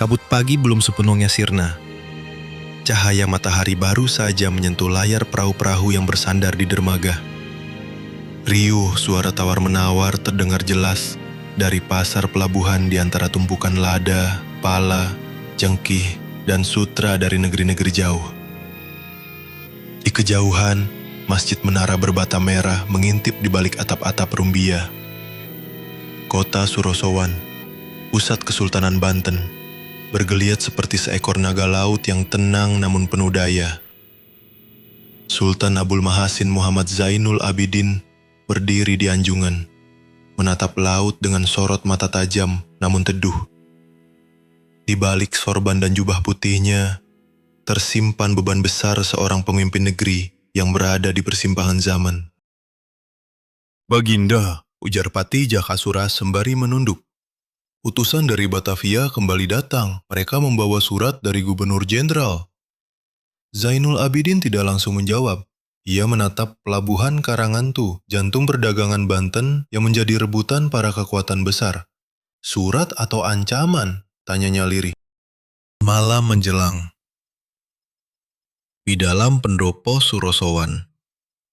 Kabut pagi belum sepenuhnya sirna. Cahaya matahari baru saja menyentuh layar perahu-perahu yang bersandar di dermaga. Riuh suara tawar-menawar terdengar jelas dari pasar pelabuhan di antara tumpukan lada, pala, jengkih, dan sutra dari negeri-negeri jauh. Di kejauhan, masjid menara berbata merah mengintip di balik atap-atap Rumbia. Kota Surosowan, pusat Kesultanan Banten, bergeliat seperti seekor naga laut yang tenang namun penuh daya. Sultan Abul Mahasin Muhammad Zainul Abidin berdiri di anjungan, menatap laut dengan sorot mata tajam namun teduh. Di balik sorban dan jubah putihnya, tersimpan beban besar seorang pemimpin negeri yang berada di persimpangan zaman. "Baginda," ujar Patih Jakasura sembari menunduk. "Utusan dari Batavia kembali datang. Mereka membawa surat dari Gubernur Jenderal." Zainul Abidin tidak langsung menjawab. Ia menatap pelabuhan Karangantu, jantung perdagangan Banten yang menjadi rebutan para kekuatan besar. "Surat atau ancaman?" tanyanya lirih. Malam menjelang. Di dalam pendopo Surosowan,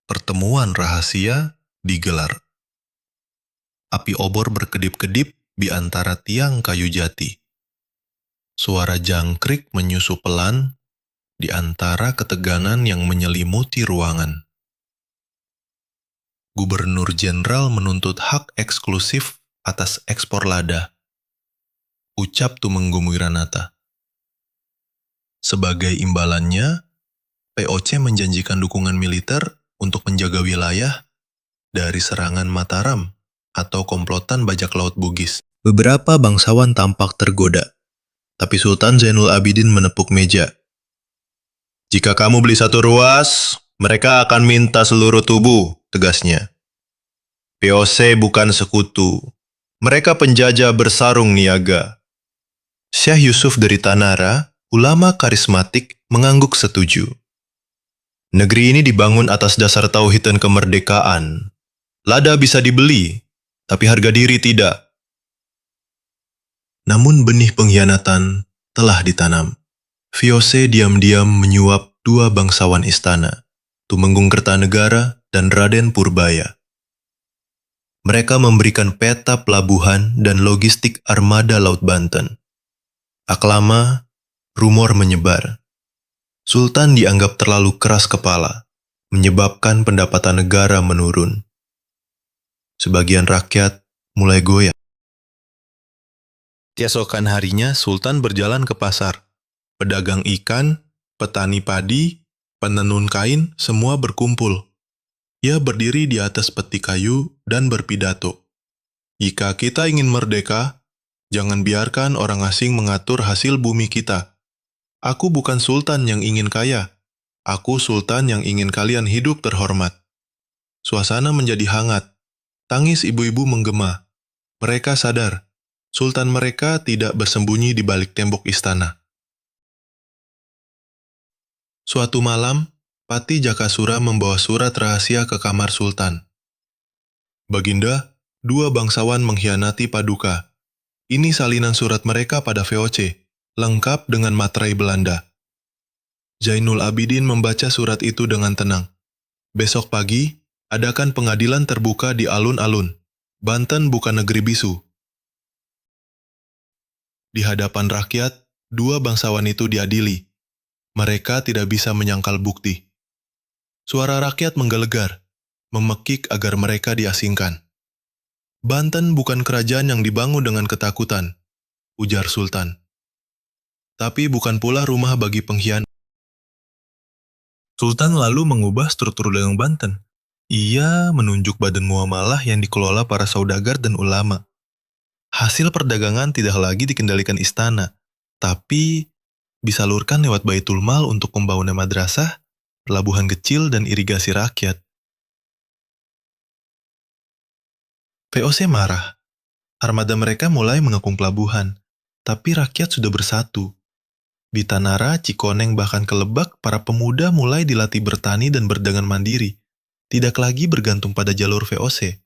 pertemuan rahasia digelar. Api obor berkedip-kedip di antara tiang kayu jati. Suara jangkrik menyusup pelan di antara ketegangan yang menyelimuti ruangan. Gubernur Jenderal menuntut hak eksklusif atas ekspor lada, ucap Tumenggung Wiranata. Sebagai imbalannya, POC menjanjikan dukungan militer untuk menjaga wilayah dari serangan Mataram atau komplotan bajak laut Bugis. Beberapa bangsawan tampak tergoda, tapi Sultan Zainul Abidin menepuk meja. "Jika kamu beli satu ruas, mereka akan minta seluruh tubuh," tegasnya. "POC bukan sekutu. Mereka penjajah bersarung niaga." Syekh Yusuf dari Tanara, ulama karismatik, mengangguk setuju. "Negeri ini dibangun atas dasar tauhid dan kemerdekaan. Lada bisa dibeli, tapi harga diri tidak." Namun benih pengkhianatan telah ditanam. VOC diam-diam menyuap dua bangsawan istana, Tumenggung Kertanegara dan Raden Purbaya. Mereka memberikan peta pelabuhan dan logistik armada Laut Banten. Tak lama, rumor menyebar. Sultan dianggap terlalu keras kepala, menyebabkan pendapatan negara menurun. Sebagian rakyat mulai goyah. Keesokan harinya, Sultan berjalan ke pasar. Pedagang ikan, petani padi, penenun kain, semua berkumpul. Ia berdiri di atas peti kayu dan berpidato. "Jika kita ingin merdeka, jangan biarkan orang asing mengatur hasil bumi kita. Aku bukan sultan yang ingin kaya. Aku sultan yang ingin kalian hidup terhormat." Suasana menjadi hangat. Tangis ibu-ibu menggema. Mereka sadar, sultan mereka tidak bersembunyi di balik tembok istana. Suatu malam, Patih Jakasura membawa surat rahasia ke kamar sultan. "Baginda, dua bangsawan mengkhianati Paduka. Ini salinan surat mereka pada VOC, lengkap dengan materai Belanda." Zainul Abidin membaca surat itu dengan tenang. "Besok pagi, adakan pengadilan terbuka di alun-alun. Banten bukan negeri bisu." Di hadapan rakyat, dua bangsawan itu diadili. Mereka tidak bisa menyangkal bukti. Suara rakyat menggelegar, memekik agar mereka diasingkan. "Banten bukan kerajaan yang dibangun dengan ketakutan," ujar Sultan. "Tapi bukan pula rumah bagi pengkhianat." Sultan lalu mengubah struktur dagang Banten. Ia menunjuk badan muamalah yang dikelola para saudagar dan ulama. Hasil perdagangan tidak lagi dikendalikan istana, tapi disalurkan lewat Baitul Mal untuk pembangunan madrasah, pelabuhan kecil, dan irigasi rakyat. VOC marah. Armada mereka mulai mengepung pelabuhan, tapi rakyat sudah bersatu. Di Tanara, Cikoneng, bahkan ke Lebak, para pemuda mulai dilatih bertani dan berdagang mandiri, tidak lagi bergantung pada jalur VOC.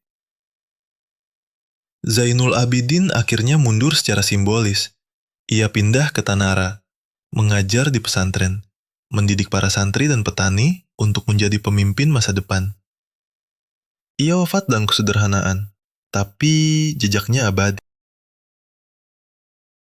Zainul Abidin akhirnya mundur secara simbolis. Ia pindah ke Tanara, mengajar di pesantren, mendidik para santri dan petani untuk menjadi pemimpin masa depan. Ia wafat dalam kesederhanaan, tapi jejaknya abadi.